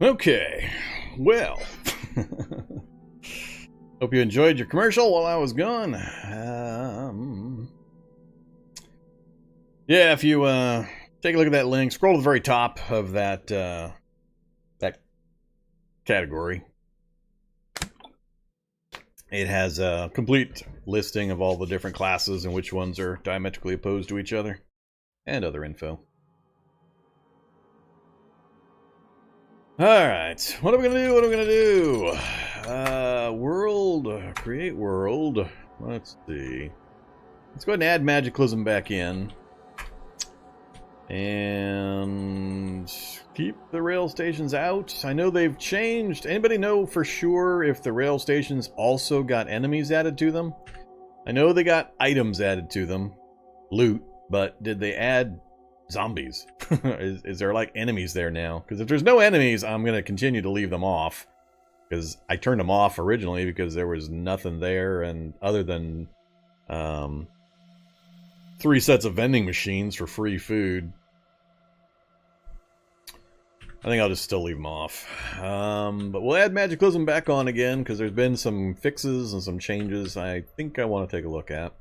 Okay, well, hope you enjoyed your commercial while I was gone. Yeah, if you take a look at that link, scroll to the very top of that that category. It has a complete listing of all the different classes and which ones are diametrically opposed to each other, and other info. Alright, what are we gonna do? What are we gonna do? World, create world. Let's see. Let's go ahead and add Magiclysm back in. And keep the rail stations out. I know they've changed. Anybody know for sure if the rail stations also got enemies added to them? I know they got items added to them. Loot. But did they add zombies? is there like enemies there now? Because if there's no enemies, I'm going to continue to leave them off. Because I turned them off originally because there was nothing there, and other than 3 sets of vending machines for free food. I think I'll just still leave them off. But we'll add Magiclysm back on again because there's been some fixes and some changes I think I want to take a look at.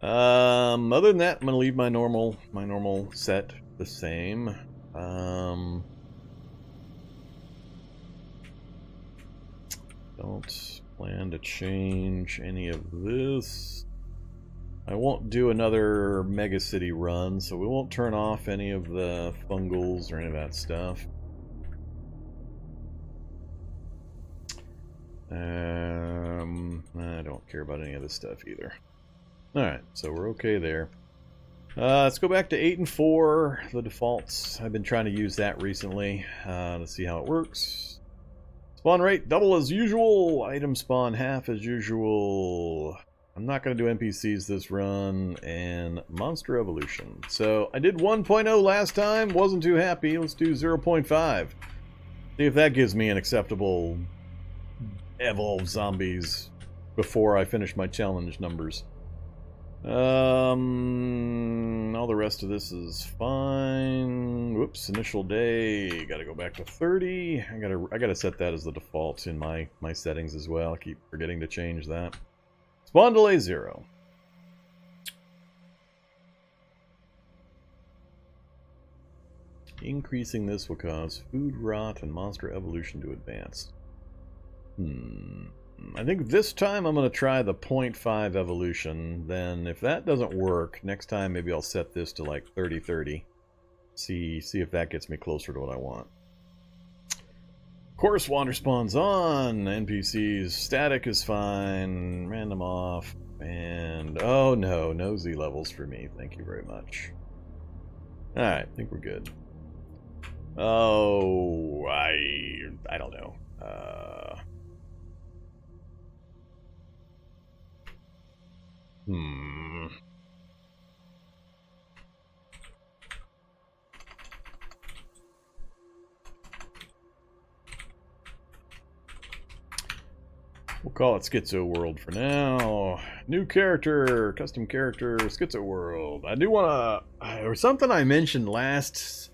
Other than that, I'm going to leave my normal set the same. Don't plan to change any of this. I won't do another Mega City run, so we won't turn off any of the fungals or any of that stuff. I don't care about any of this stuff either. Alright, so we're okay there. Let's go back to 8 and 4, the defaults. I've been trying to use that recently to see how it works. Spawn rate, double as usual. Item spawn, half as usual. I'm not going to do NPCs this run, and Monster Evolution. So, I did 1.0 last time, wasn't too happy. Let's do 0.5. See if that gives me an acceptable evolve zombies before I finish my challenge numbers. All the rest of this is fine. Whoops, initial day. Gotta go back to 30. I gotta set that as the default in my settings as well. I keep forgetting to change that. Spawn delay 0. Increasing this will cause food rot and monster evolution to advance. I think this time I'm going to try the 0.5 evolution. Then if that doesn't work, next time maybe I'll set this to like 30-30. See if that gets me closer to what I want. Of course, Wanderspawn's on. NPCs static is fine. Random off. And oh no Z levels for me. Thank you very much. Alright, I think we're good. Oh, I don't know. We'll call it Schizo World for now. New character, custom character, Schizo World. I do want to... There was something I mentioned last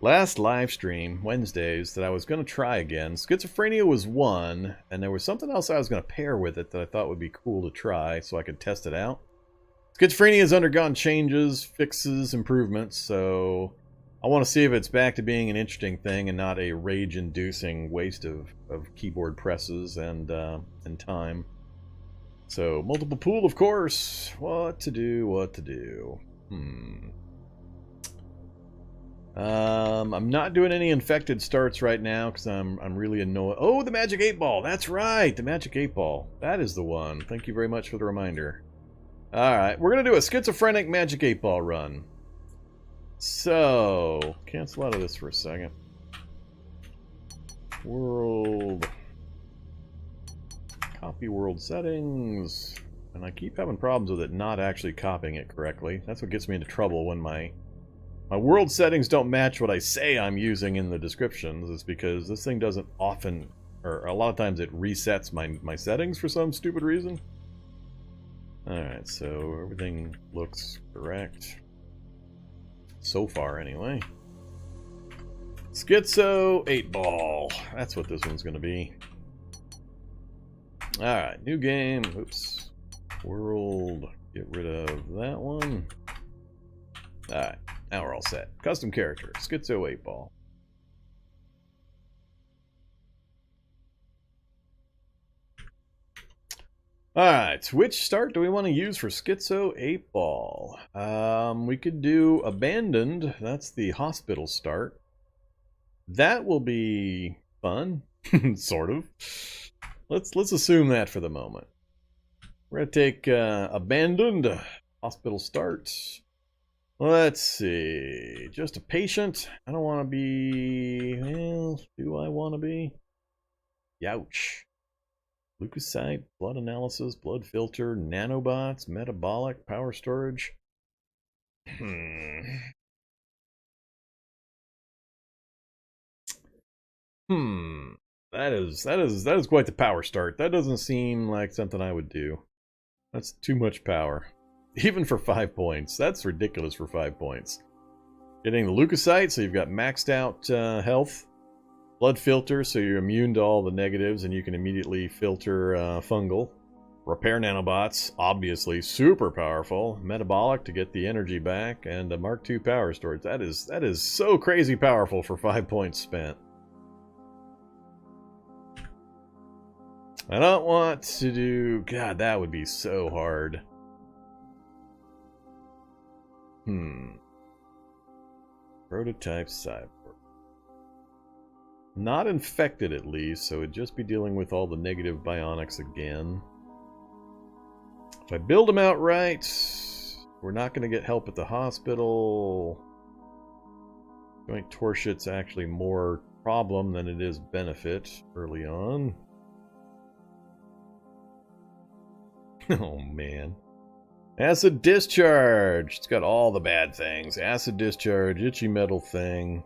live stream, Wednesdays, that I was going to try again. Schizophrenia was one, and there was something else I was going to pair with it that I thought would be cool to try so I could test it out. Schizophrenia has undergone changes, fixes, improvements, so I want to see if it's back to being an interesting thing and not a rage-inducing waste of keyboard presses and time. So, multiple pool, of course. What to do. I'm not doing any infected starts right now because I'm really annoyed. Oh, the Magic 8 Ball. That's right, the Magic 8 Ball. That is the one. Thank you very much for the reminder. Alright, we're going to do a schizophrenic Magic 8 Ball run. So, cancel out of this for a second. World. Copy world settings. And I keep having problems with it not actually copying it correctly. That's what gets me into trouble when my world settings don't match what I say I'm using in the descriptions. It's because this thing doesn't often, or a lot of times it resets my settings for some stupid reason. Alright, so everything looks correct. So far, anyway. Schizo 8-ball. That's what this one's going to be. Alright, new game. Oops. World. Get rid of that one. Alright, now we're all set. Custom character. Schizo 8-ball. Alright, which start do we want to use for Schizo 8-ball? We could do Abandoned. That's the hospital start. That will be fun. Sort of. Let's assume that for the moment. We're going to take Abandoned, hospital start. Let's see. Just a patient. I don't want to be... Well, do I want to be? Youch. Leukocyte, blood analysis, blood filter, nanobots, metabolic, power storage. That is quite the power start. That doesn't seem like something I would do. That's too much power. Even for 5 points. That's ridiculous for 5 points. Getting the leukocyte, so you've got maxed out health. Blood filter, so you're immune to all the negatives and you can immediately filter fungal. Repair nanobots, obviously super powerful. Metabolic to get the energy back, and a Mark II power storage. That is so crazy powerful for 5 points spent. I don't want to do... God, that would be so hard. Proto-type Cyborg. Not infected, at least, so it'd just be dealing with all the negative bionics again. If I build them outright, we're not going to get help at the hospital. Joint torsion's actually more problem than it is benefit early on. Oh, man. Acid discharge. It's got all the bad things. Acid discharge, itchy metal thing,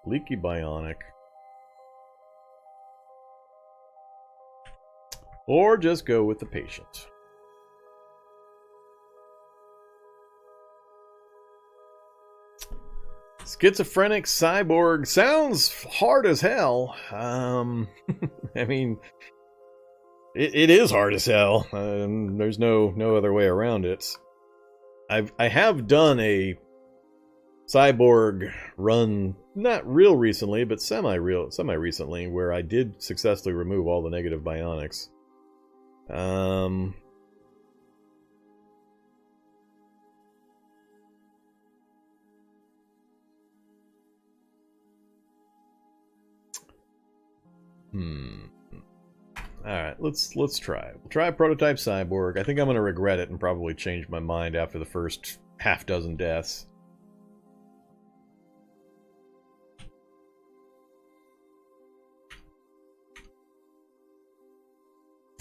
leaky bionic. Or just go with the patient. Schizophrenic Cyborg sounds hard as hell. I mean... It is hard as hell. There's no other way around it. I have done a cyborg run, not real recently, but semi-recently, where I did successfully remove all the negative bionics. Alright, let's try. We'll try Proto-type Cyborg. I think I'm going to regret it and probably change my mind after the first half dozen deaths.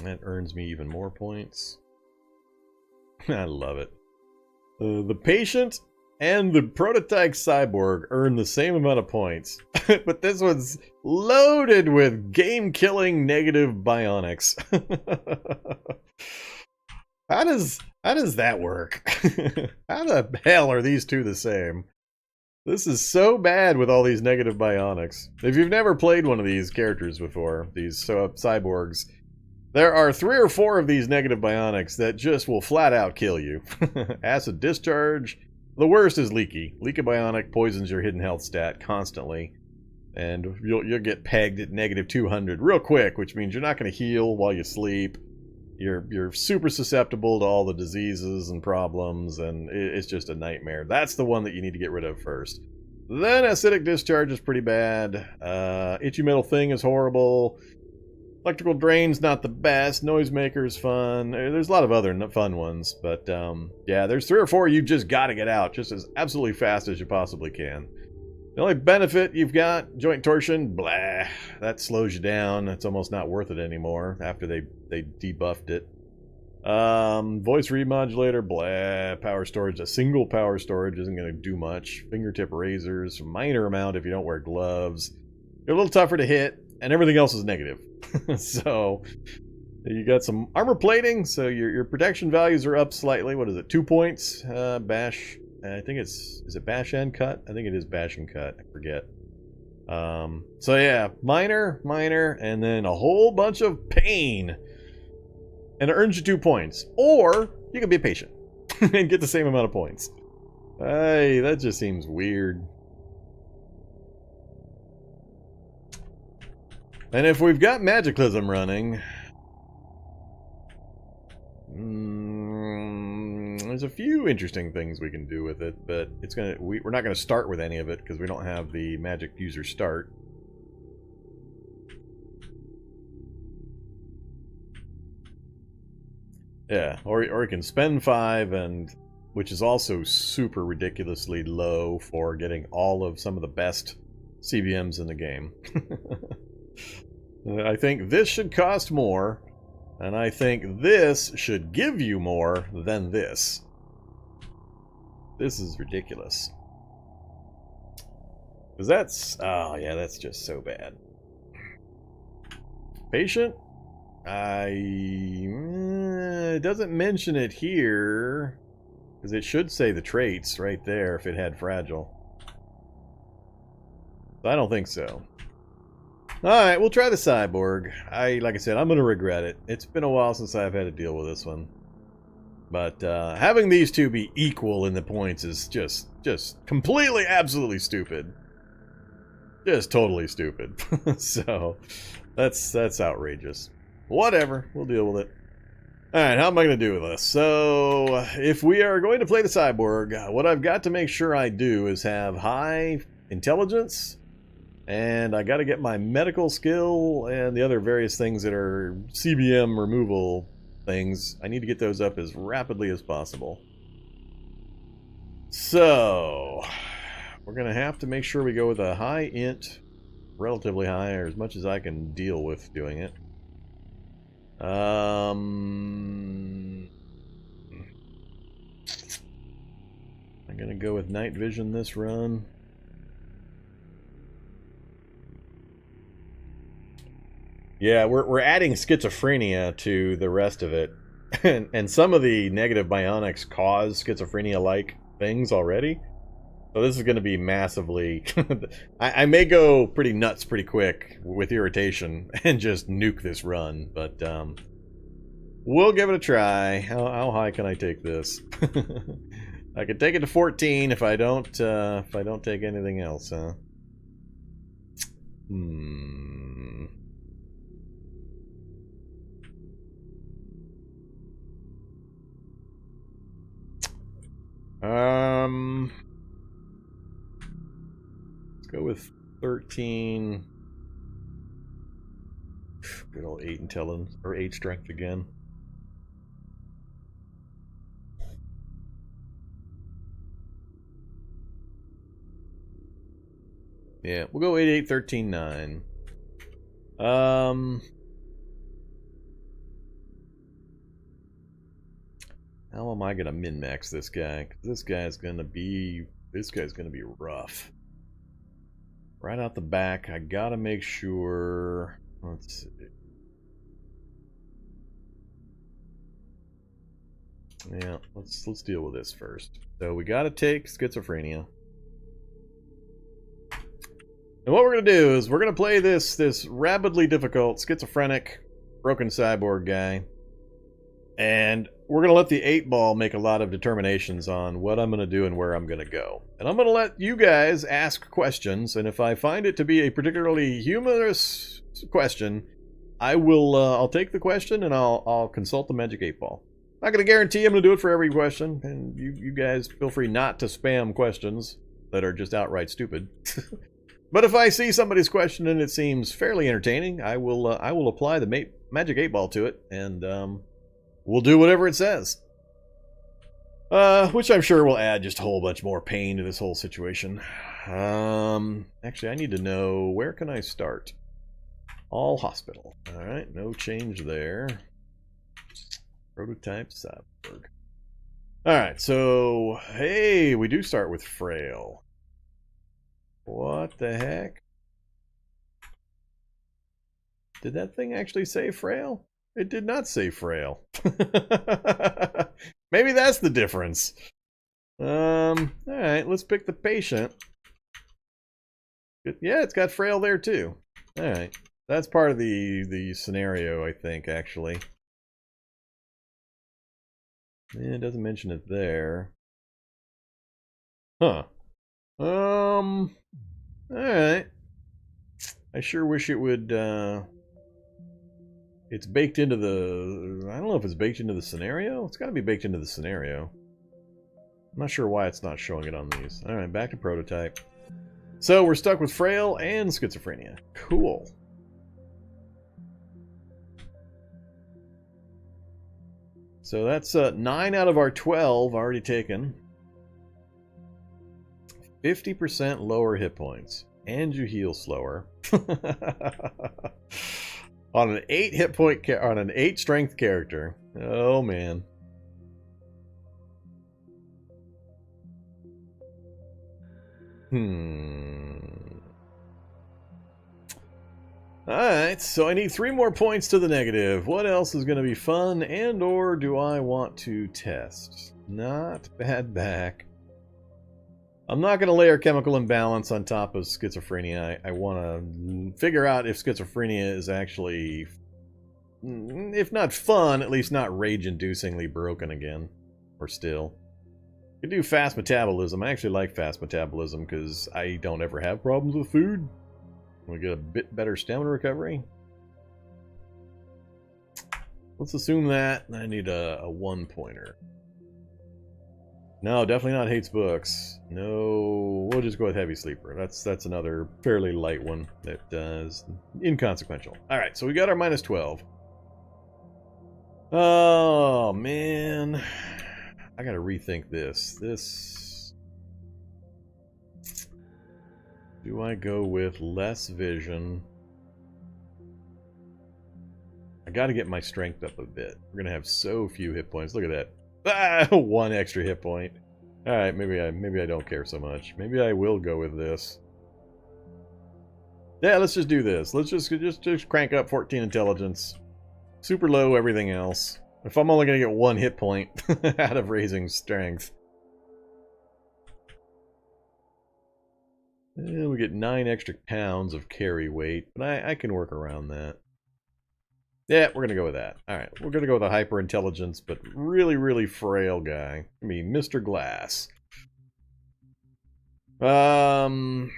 That earns me even more points. I love it. The patient and the Proto-type Cyborg earn the same amount of points, but this one's loaded with game-killing negative bionics. How does that work? How the hell are these two the same? This is so bad with all these negative bionics. If you've never played one of these characters before, these cyborgs, there are 3 or 4 of these negative bionics that just will flat out kill you. Acid discharge. The worst is leaky. Leaky bionic poisons your hidden health stat constantly, and you'll get pegged at negative 200 real quick, which means you're not going to heal while you sleep. You're super susceptible to all the diseases and problems, and it's just a nightmare. That's the one that you need to get rid of first. Then acidic discharge is pretty bad. Itchy metal thing is horrible. Electrical drain's not the best. Noisemaker's fun. There's a lot of other fun ones, but yeah, there's 3 or 4 you've just got to get out just as absolutely fast as you possibly can. The only benefit you've got, joint torsion, blah, that slows you down. It's almost not worth it anymore after they debuffed it. Voice remodulator, blah, power storage. A single power storage isn't going to do much. Fingertip razors, minor amount if you don't wear gloves. They're a little tougher to hit, and everything else is negative. So you got some armor plating, so your protection values are up slightly. What is it, 2 points? Bash, I think is it bash and cut? I think it is bash and cut, I forget. So yeah, minor, and then a whole bunch of pain. And it earns you 2 points. Or you can be a patient and get the same amount of points. Hey, that just seems weird. And if we've got Magiclysm running, there's a few interesting things we can do with it, but we're not gonna start with any of it because we don't have the magic user start. Yeah, or you can spend 5, and which is also super ridiculously low for getting all of some of the best CBMs in the game. I think this should cost more, and I think this should give you more than this. This is ridiculous. Because that's... oh, yeah, that's just so bad. Patient? It doesn't mention it here, because it should say the traits right there if it had fragile. I don't think so. Alright, we'll try the cyborg. Like I said, I'm going to regret it. It's been a while since I've had to deal with this one. But having these two be equal in the points is just completely, absolutely stupid. Just totally stupid. So, that's outrageous. Whatever, we'll deal with it. Alright, how am I going to do with this? So, if we are going to play the cyborg, what I've got to make sure I do is have high intelligence, and I got to get my medical skill and the other various things that are CBM removal things. I need to get those up as rapidly as possible. So, we're going to have to make sure we go with a high int, relatively high, or as much as I can deal with doing it. I'm going to go with night vision this run. Yeah, we're adding schizophrenia to the rest of it. And some of the negative bionics cause schizophrenia-like things already. So this is going to be massively... I may go pretty nuts pretty quick with irritation and just nuke this run, but we'll give it a try. How high can I take this? I can take it to 14 if I don't take anything else, huh? Let's go with 13. Good old 8 intelligence, or 8 strength again. Yeah, we'll go 8, 8, 13, 9. How am I gonna min-max this guy? 'Cause this guy's gonna be rough. Right out the back, I gotta make sure. Let's see. Yeah, let's deal with this first. So we gotta take schizophrenia. And what we're gonna do is we're gonna play this rabidly difficult schizophrenic broken cyborg guy. And we're going to let the 8-ball make a lot of determinations on what I'm going to do and where I'm going to go. And I'm going to let you guys ask questions, and if I find it to be a particularly humorous question, I'll take the question and I'll consult the magic 8-ball. I'm not going to guarantee I'm going to do it for every question, and you guys feel free not to spam questions that are just outright stupid. But if I see somebody's question and it seems fairly entertaining, I will apply the magic 8-ball to it, and we'll do whatever it says. Which I'm sure will add just a whole bunch more pain to this whole situation. Actually, I need to know, where can I start? All hospital. Alright, no change there. Proto-type Cyborg. Alright, so, hey, we do start with frail. What the heck? Did that thing actually say frail? It did not say frail. Maybe that's the difference. Alright, let's pick the patient. Yeah, it's got frail there too. Alright. That's part of the scenario, I think, actually. Yeah, it doesn't mention it there. Huh. Alright. I sure wish it would, it's baked into the... I don't know if it's baked into the scenario. It's gotta be baked into the scenario. I'm not sure why it's not showing it on these. Alright, back to prototype. So, we're stuck with frail and schizophrenia. Cool. So that's 9 out of our 12 already taken. 50% lower hit points. And you heal slower. On an 8 hit point on an 8 strength character. Oh man. Alright, so I need 3 more points to the negative. What else is going to be fun, and or do I want to test? Not bad back. I'm not going to layer chemical imbalance on top of schizophrenia. I want to figure out if schizophrenia is actually, if not fun, at least not rage-inducingly broken again. Or still. You could do fast metabolism. I actually like fast metabolism because I don't ever have problems with food. We get a bit better stamina recovery. Let's assume that. I need a 1-pointer. No, definitely not hates books. No, we'll just go with heavy sleeper. That's another fairly light one that is inconsequential. All right, so we got our minus 12. Oh man, I gotta rethink this. Do I go with less vision? I gotta get my strength up a bit. We're gonna have so few hit points. Look at that. Ah, 1 extra hit point. Alright, maybe I don't care so much. Maybe I will go with this. Yeah, let's just do this. Let's just crank up 14 intelligence. Super low everything else. If I'm only gonna get 1 hit point out of raising strength. And we get 9 extra pounds of carry weight, but I can work around that. Yeah, we're gonna go with that. Alright, we're gonna go with a hyper intelligence, but really, really frail guy. I mean, Mr. Glass. Well,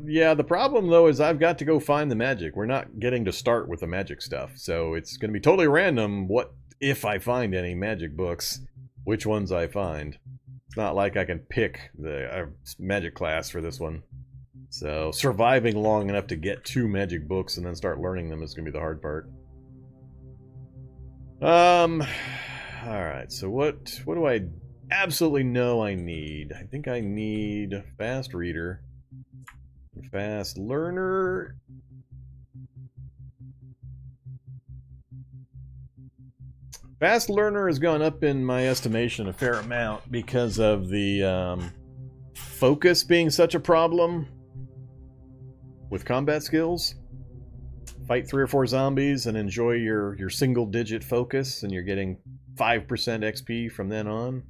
yeah, the problem though is I've got to go find the magic. We're not getting to start with the magic stuff, so it's gonna be totally random what if I find any magic books, which ones I find. It's not like I can pick the magic class for this one. So surviving long enough to get 2 magic books and then start learning them is going to be the hard part. Alright, so what do I absolutely know I need? I think I need fast reader, fast learner. Fast learner has gone up in my estimation a fair amount because of the focus being such a problem with combat skills. Fight 3 or 4 zombies and enjoy your single-digit focus, and you're getting 5% XP from then on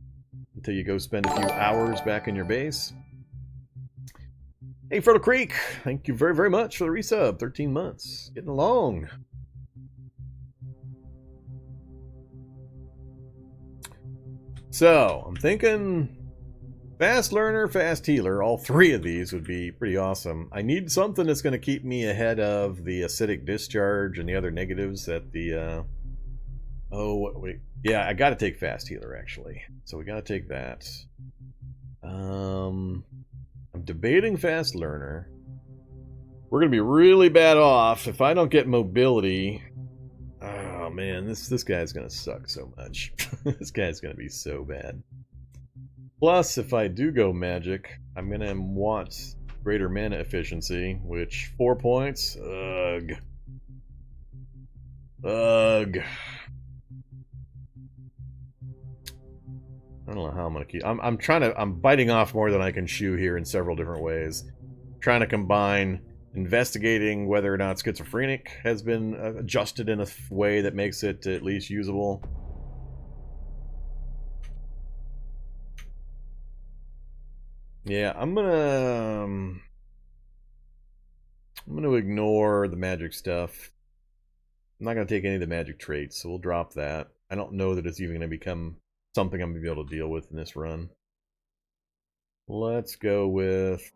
until you go spend a few hours back in your base. Hey, Fertile Creek, thank you very, very much for the resub. 13 months. Getting along. So, I'm thinking fast learner, fast healer. All 3 of these would be pretty awesome. I need something that's going to keep me ahead of the acidic discharge and the other negatives at the... Oh, wait. Yeah, I got to take fast healer, actually. So we got to take that. I'm debating fast learner. We're going to be really bad off if I don't get mobility. Oh man, this guy's gonna suck so much. This guy's gonna be so bad. Plus, if I do go magic, I'm gonna want greater mana efficiency, which 4 points. Ugh. Ugh. I don't know how I'm gonna keep. I'm biting off more than I can chew here in several different ways. Trying to combine investigating whether or not schizophrenic has been adjusted in a way that makes it at least usable. Yeah, I'm gonna ignore the magic stuff. I'm not gonna take any of the magic traits, so we'll drop that. I don't know that it's even gonna become something I'm gonna be able to deal with in this run. Let's go with...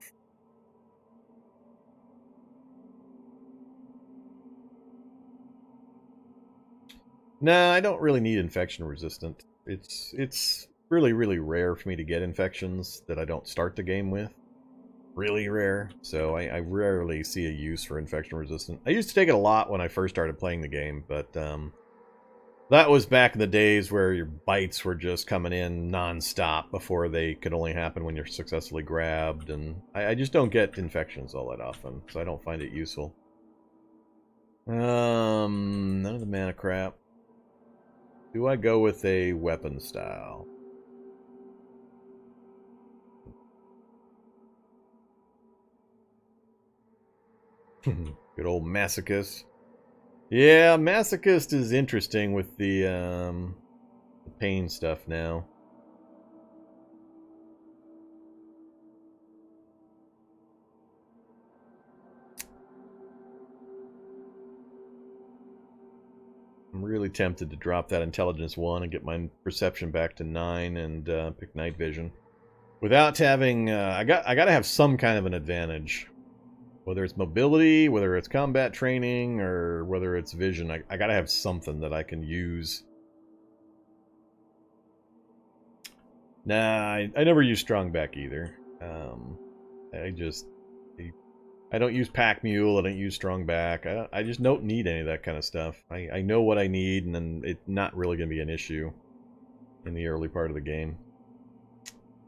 Nah, I don't really need infection resistant. It's really, really rare for me to get infections that I don't start the game with. Really rare, so I rarely see a use for infection resistant. I used to take it a lot when I first started playing the game, but that was back in the days where your bites were just coming in non-stop before they could only happen when you're successfully grabbed, and I just don't get infections all that often, so I don't find it useful. None of the mana crap. Do I go with a weapon style? Good old Masochist. Yeah, Masochist is interesting with the pain stuff now. I'm really tempted to drop that intelligence 1 and get my perception back to 9 and pick night vision. Without having, I gotta have some kind of an advantage. Whether it's mobility, whether it's combat training, or whether it's vision, I gotta have something that I can use. Nah, I never use strong back either. I don't use pack mule. I don't use strong back. I just don't need any of that kind of stuff. I know what I need, and then it's not really going to be an issue in the early part of the game.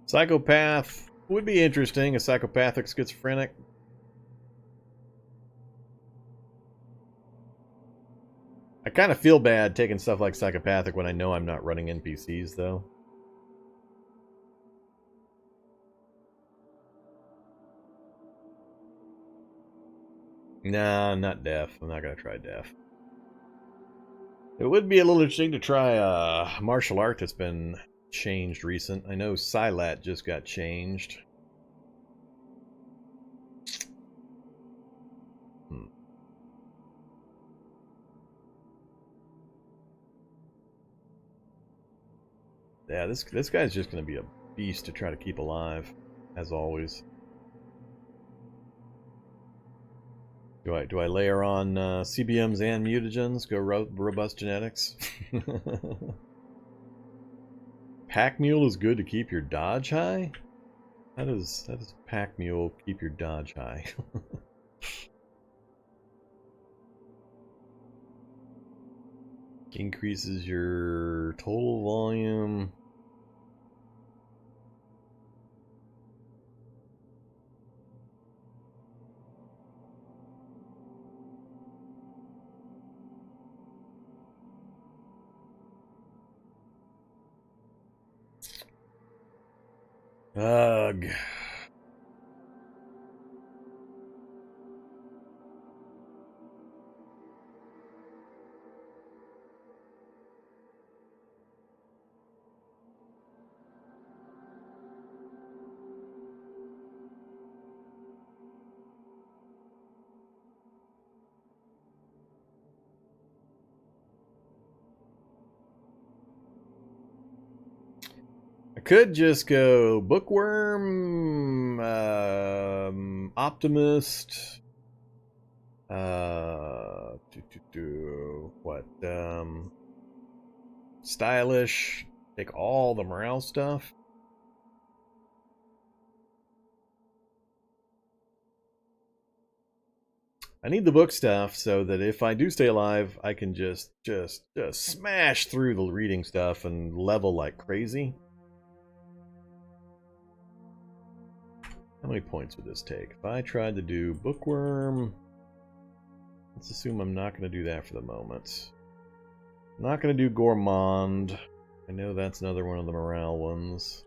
Psychopath would be interesting. A psychopathic schizophrenic. I kind of feel bad taking stuff like psychopathic when I know I'm not running NPCs, though. Nah, not deaf. I'm not going to try deaf. It would be a little interesting to try a martial art that's been changed recent. I know Silat just got changed. Yeah, this guy's just going to be a beast to try to keep alive, as always. Do I layer on CBMs and mutagens? Go robust genetics. Pack mule is good to keep your dodge high. How does pack mule keep your dodge high? Increases your total volume. Ugh. I could just go Bookworm, Optimist, what, Stylish, take all the morale stuff. I need the book stuff so that if I do stay alive, I can just smash through the reading stuff and level like crazy. How many points would this take? If I tried to do Bookworm, let's assume I'm not going to do that for the moment. I'm not going to do Gourmand. I know that's another one of the morale ones.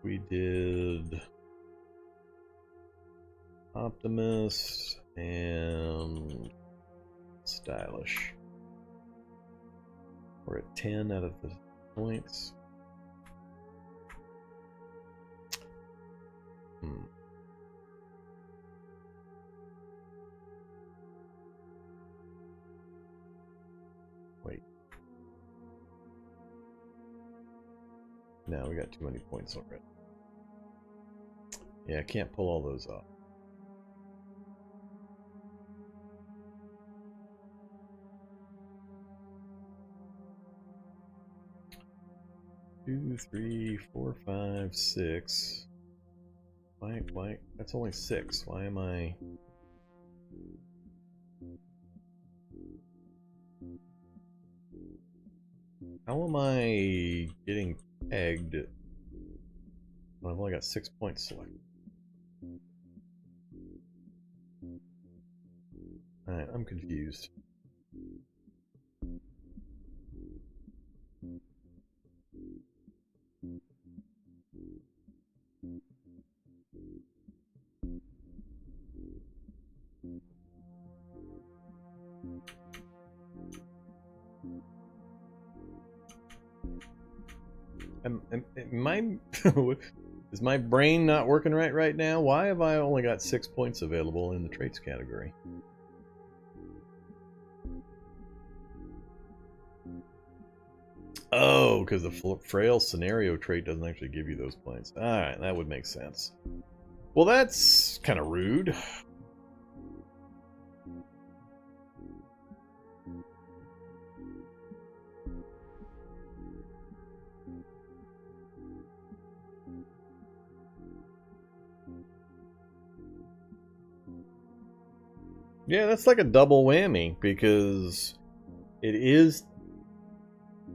We did Optimist and Stylish. We're at 10 out of the points. Wait. No, we got too many points already. Yeah, I can't pull all those off. Two, three, four, five, six. Why? That's only 6. Why am I? How am I getting pegged when I've only got 6 points selected? Alright, I'm confused. Is my brain not working right now? Why have I only got 6 points available in the traits category? Oh, because the frail scenario trait doesn't actually give you those points. Alright, that would make sense. Well, that's kind of rude. Yeah, that's like a double whammy, because it is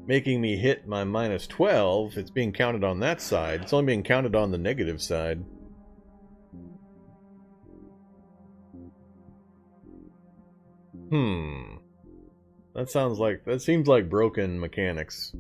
making me hit my minus 12. It's being counted on that side. It's only being counted on the negative side. That seems like broken mechanics.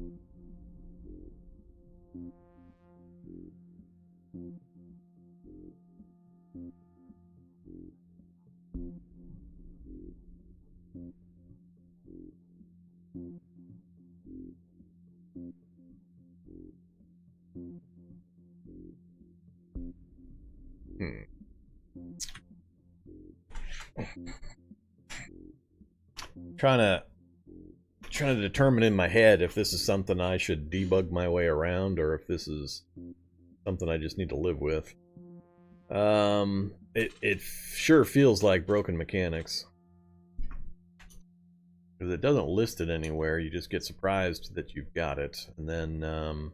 Trying to determine in my head if this is something I should debug my way around, or if this is something I just need to live with. It sure feels like broken mechanics, because it doesn't list it anywhere. You just get surprised that you've got it, and then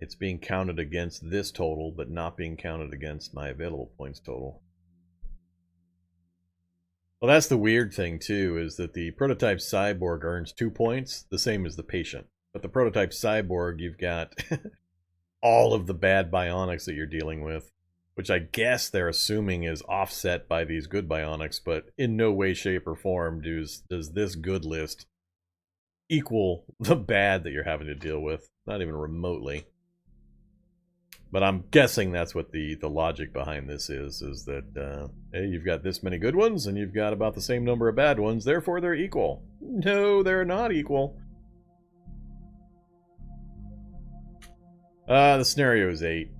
it's being counted against this total, but not being counted against my available points total. Well, that's the weird thing, too, is that the Proto-type Cyborg earns 2 points, the same as the Patient. But the Proto-type Cyborg, you've got all of the bad bionics that you're dealing with, which I guess they're assuming is offset by these good bionics, but in no way, shape, or form does this good list equal the bad that you're having to deal with. Not even remotely. But I'm guessing that's what the logic behind this is that, hey, you've got this many good ones, and you've got about the same number of bad ones, therefore they're equal. No, they're not equal. The scenario is 8.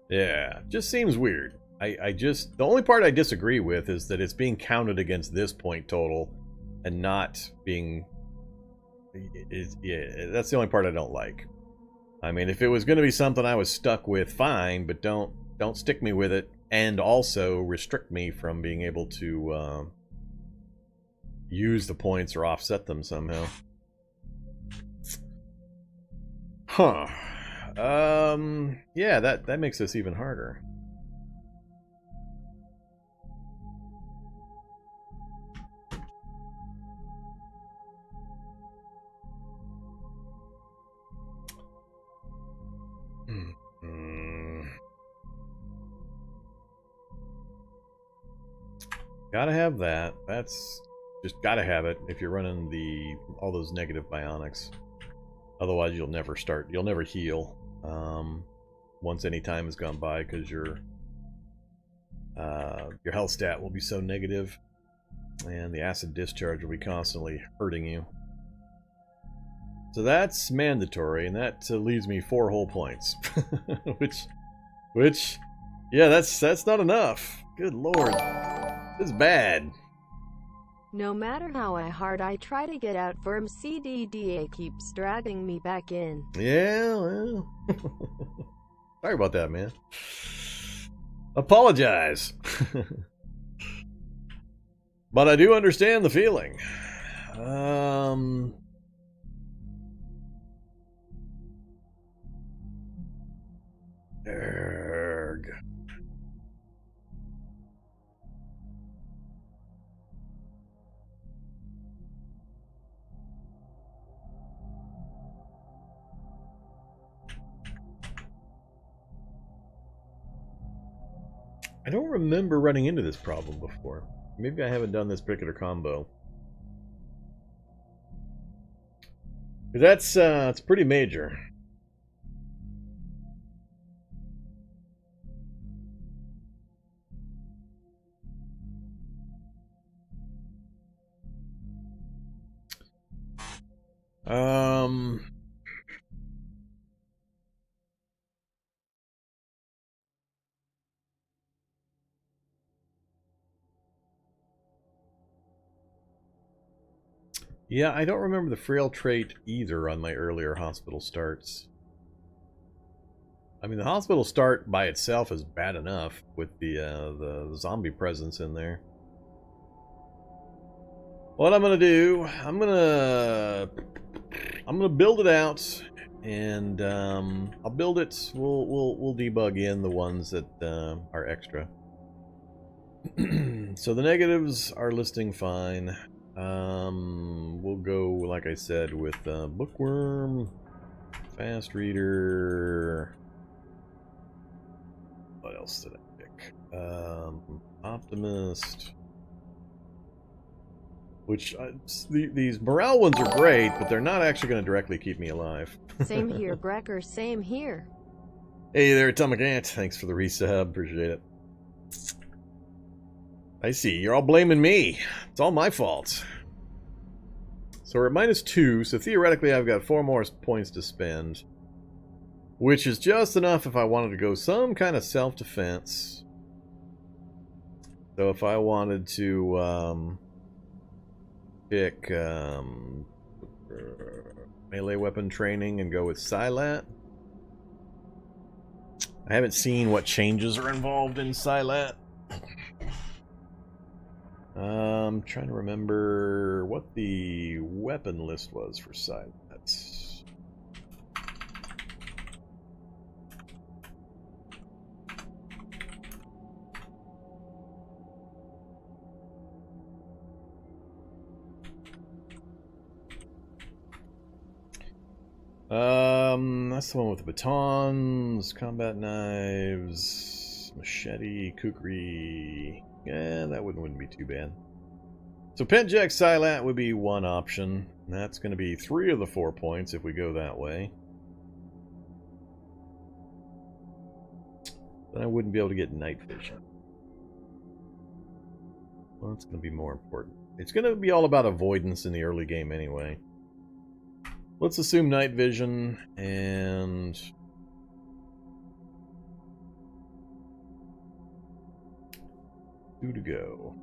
Yeah, just seems weird. The only part I disagree with is that it's being counted against this point total and not being... Yeah, that's the only part I don't like. I mean, if it was going to be something I was stuck with, fine, but don't stick me with it, and also restrict me from being able to use the points or offset them somehow. Huh. Yeah, that makes this even harder. Gotta have that. That's just gotta have it if you're running all those negative bionics. Otherwise, you'll never heal once any time has gone by, because your health stat will be so negative. And the acid discharge will be constantly hurting you. So that's mandatory, and that leaves me 4 whole points. which, yeah, that's not enough. Good lord. This is bad. No matter how hard I try to get out, Vorm DDA keeps dragging me back in. Yeah, well. Sorry about that, man. Apologize. But I do understand the feeling. Erg. I don't remember running into this problem before. Maybe I haven't done this particular combo. That's it's pretty major. Yeah, I don't remember the frail trait either on my earlier hospital starts. I mean, the hospital start by itself is bad enough with the zombie presence in there. What I'm gonna do, I'm gonna build it out, and I'll build it. We'll debug in the ones that are extra. So the negatives are listing fine. We'll go, like I said, with Bookworm, Fast Reader. What else did I pick? Optimist. Which, these morale ones are great, but they're not actually going to directly keep me alive. Same here, Brecker, same here. Hey there, Atomic Ant. Thanks for the resub. Appreciate it. I see. You're all blaming me. It's all my fault. So we're at -2, so theoretically I've got 4 more points to spend. Which is just enough if I wanted to go some kind of self-defense. So if I wanted to pick melee weapon training and go with Silat. I haven't seen what changes are involved in Silat. I'm trying to remember what the weapon list was for Silat. That's the one with the batons, combat knives, machete, kukri. Yeah, that wouldn't be too bad. So Pentjack Silat would be one option. That's going to be 3 of the 4 points if we go that way. Then I wouldn't be able to get night vision. Well, that's going to be more important. It's going to be all about avoidance in the early game anyway. Let's assume night vision and... Two to go.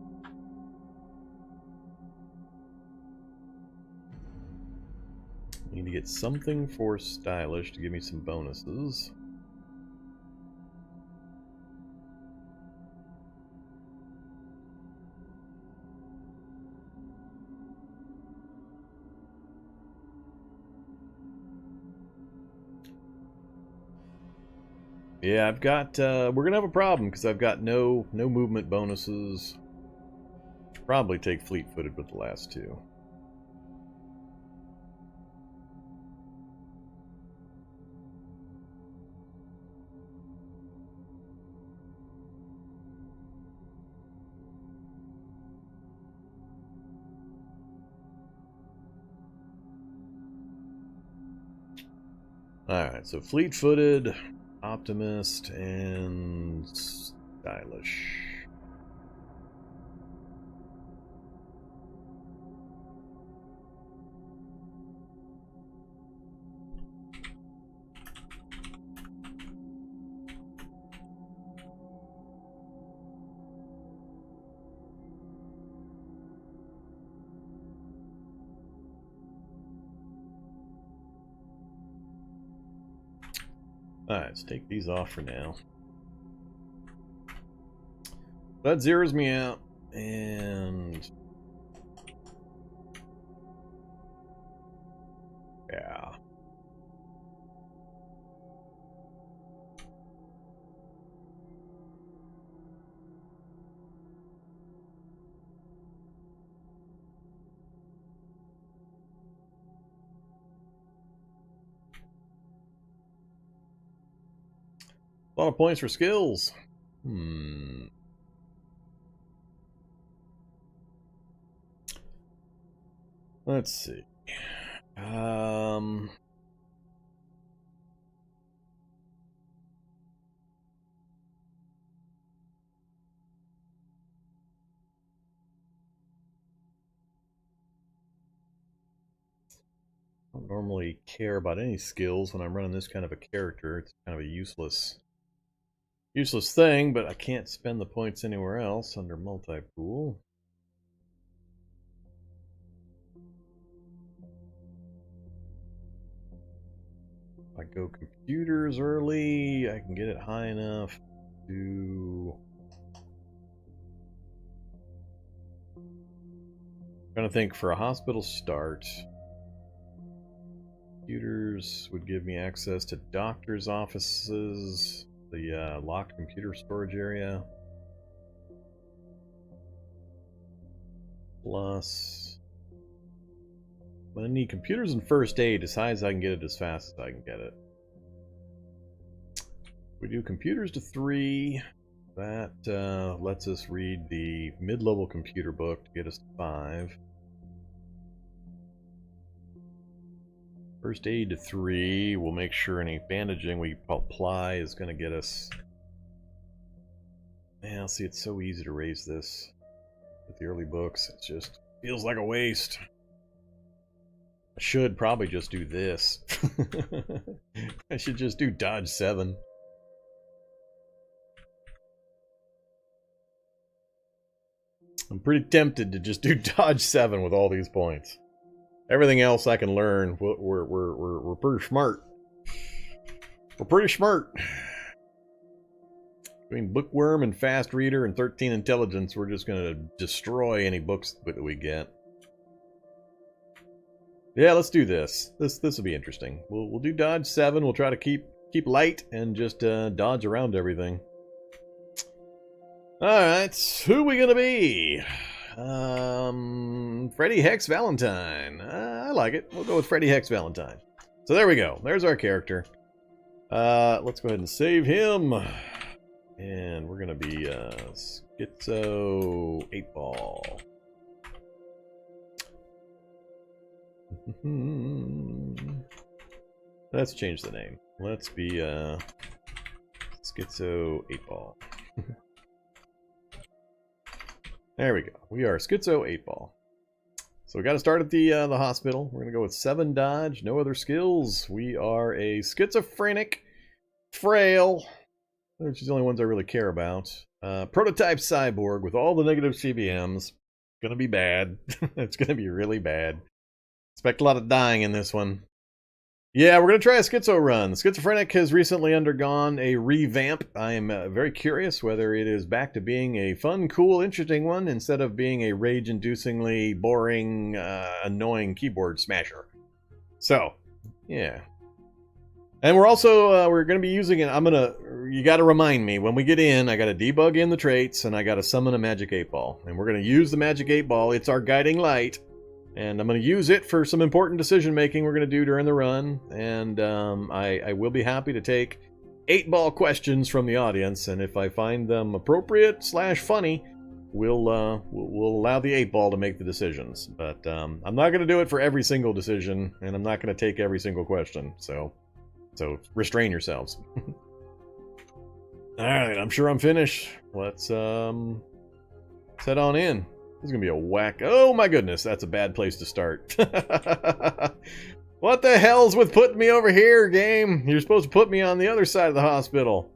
Need to get something for stylish to give me some bonuses. Yeah, I've got, we're gonna have a problem because I've got no movement bonuses. Should probably take fleet-footed with the last 2. Alright, so fleet-footed, optimist, and stylish. Alright, let's take these off for now. That zeroes me out, and... yeah. A lot of points for skills. Let's see. I don't normally care about any skills when I'm running this kind of a character. It's kind of a useless thing, but I can't spend the points anywhere else under multi-pool. If I go computers early, I can get it high enough to... I'm trying to think for a hospital start. Computers would give me access to doctors' offices, the locked computer storage area. Plus, I'm going to need computers and first aid as high as I can get it as fast as I can get it. We do computers to 3. That lets us read the mid-level computer book to get us to 5. First aid to 3. We'll make sure any bandaging we apply is going to get us... Yeah, see, it's so easy to raise this with the early books. It just feels like a waste. I should probably just do this. I should just do dodge 7. I'm pretty tempted to just do dodge 7 with all these points. Everything else I can learn, we're pretty smart. We're pretty smart. Between Bookworm and Fast Reader and 13 Intelligence, we're just going to destroy any books that we get. Yeah, let's do this. This will be interesting. We'll do dodge 7. We'll try to keep light and just dodge around everything. All right, who are we gonna be? Freddy Hex Valentine. I like it. We'll go with Freddy Hex Valentine. So there we go. There's our character. Let's go ahead and save him. And we're gonna be Schizo 8-Ball. Let's change the name. Let's be Schizo 8-Ball. There we go. We are Schizo 8-Ball. So we got to start at the hospital. We're gonna go with 7 dodge, no other skills. We are a schizophrenic, frail, which is the only ones I really care about. Proto-type Cyborg with all the negative CBMs. Gonna be bad. It's gonna be really bad. Expect a lot of dying in this one. Yeah, we're going to try a Schizo run. Schizophrenic has recently undergone a revamp. I am very curious whether it is back to being a fun, cool, interesting one instead of being a rage-inducingly boring, annoying keyboard smasher. So, yeah. And we're also, we're going to be using it. You got to remind me, when we get in, I got to debug in the traits, and I got to summon a Magic 8-Ball. And we're going to use the Magic 8-Ball. It's our guiding light. And I'm going to use it for some important decision-making we're going to do during the run. And I will be happy to take 8-Ball questions from the audience. And if I find them appropriate/funny, we'll allow the 8-Ball to make the decisions. But I'm not going to do it for every single decision. And I'm not going to take every single question. So restrain yourselves. Alright, I'm sure I'm finished. Let's head on in. This is going to be a whack. Oh my goodness, that's a bad place to start. What the hell's with putting me over here, game? You're supposed to put me on the other side of the hospital.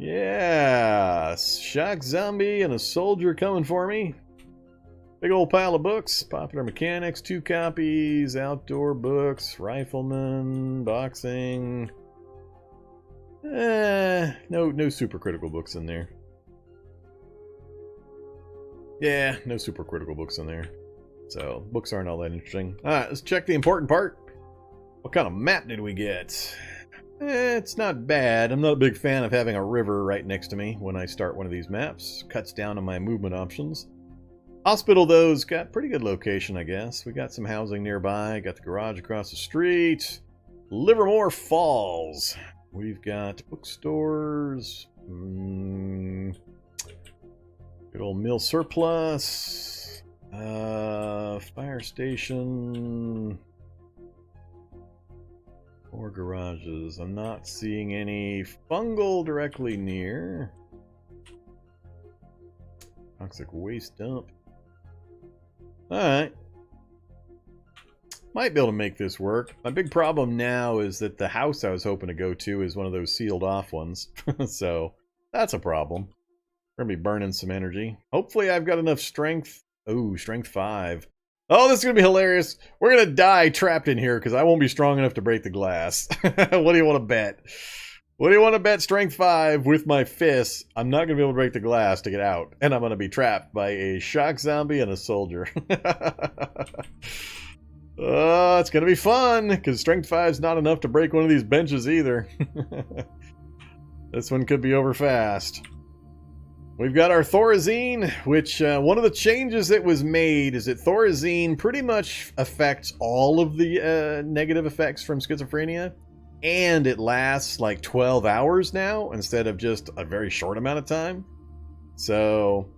Yeah, shock zombie and a soldier coming for me. Big old pile of books. Popular Mechanics, 2 copies. Outdoor books. Rifleman. Boxing. No super critical books in there. Yeah, no super critical books in there. So, books aren't all that interesting. Alright, let's check the important part. What kind of map did we get? It's not bad. I'm not a big fan of having a river right next to me when I start one of these maps. Cuts down on my movement options. Hospital, though, has got pretty good location, I guess. We got some housing nearby. Got the garage across the street. Livermore Falls. We've got bookstores. Good old mill surplus. Fire station. Or garages. I'm not seeing any fungal directly near. Toxic waste dump. Alright. Might be able to make this work. My big problem now is that the house I was hoping to go to is one of those sealed off ones. So, that's a problem. We're going to be burning some energy. Hopefully I've got enough strength. Ooh, strength 5. Oh, this is going to be hilarious. We're going to die trapped in here because I won't be strong enough to break the glass. What do you want to bet? What do you want to bet? Strength 5 with my fists. I'm not going to be able to break the glass to get out. And I'm going to be trapped by a shock zombie and a soldier. It's going to be fun because strength 5 is not enough to break one of these benches either. This one could be over fast. We've got our Thorazine, which one of the changes that was made is that Thorazine pretty much affects all of the negative effects from schizophrenia, and it lasts like 12 hours now instead of just a very short amount of time. So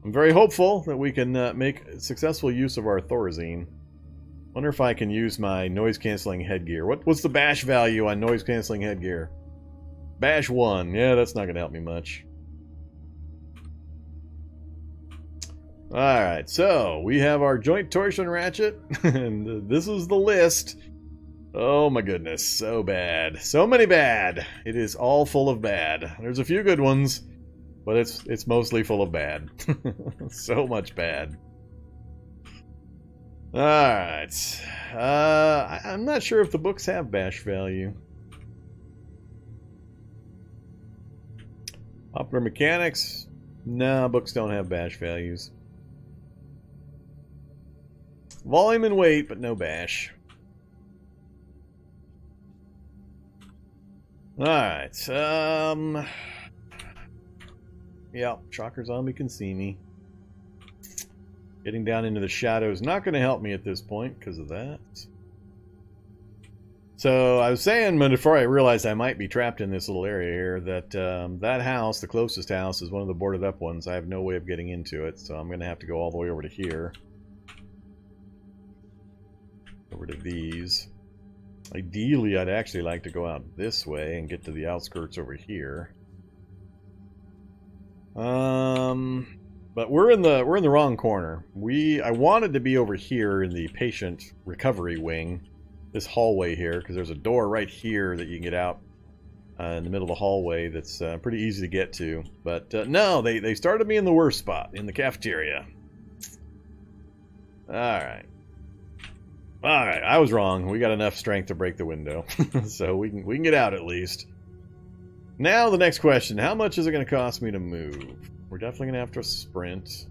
I'm very hopeful that we can make successful use of our Thorazine. Wonder if I can use my noise-canceling headgear. What's the bash value on noise-canceling headgear? Bash 1. Yeah, that's not going to help me much. Alright, so we have our joint torsion ratchet, and this is the list. Oh my goodness, so bad. So many bad. It is all full of bad. There's a few good ones, but it's mostly full of bad. So much bad. Alright. I'm not sure if the books have bash value. Popular Mechanics? No, books don't have bash values. Volume and weight, but no bash. Alright, yeah, Shocker Zombie can see me. Getting down into the shadows not going to help me at this point because of that. So, I was saying before I realized I might be trapped in this little area here that that house, the closest house, is one of the boarded up ones. I have no way of getting into it, so I'm going to have to go all the way over to here. Over to these. Ideally, I'd actually like to go out this way and get to the outskirts over here. But we're in the wrong corner. I wanted to be over here in the patient recovery wing, this hallway here, because there's a door right here that you can get out in the middle of the hallway that's pretty easy to get to. But no, they started me in the worst spot, in the cafeteria. Alright. Alright, I was wrong. We got enough strength to break the window. So we can get out at least. Now the next question. How much is it going to cost me to move? We're definitely going to have to sprint.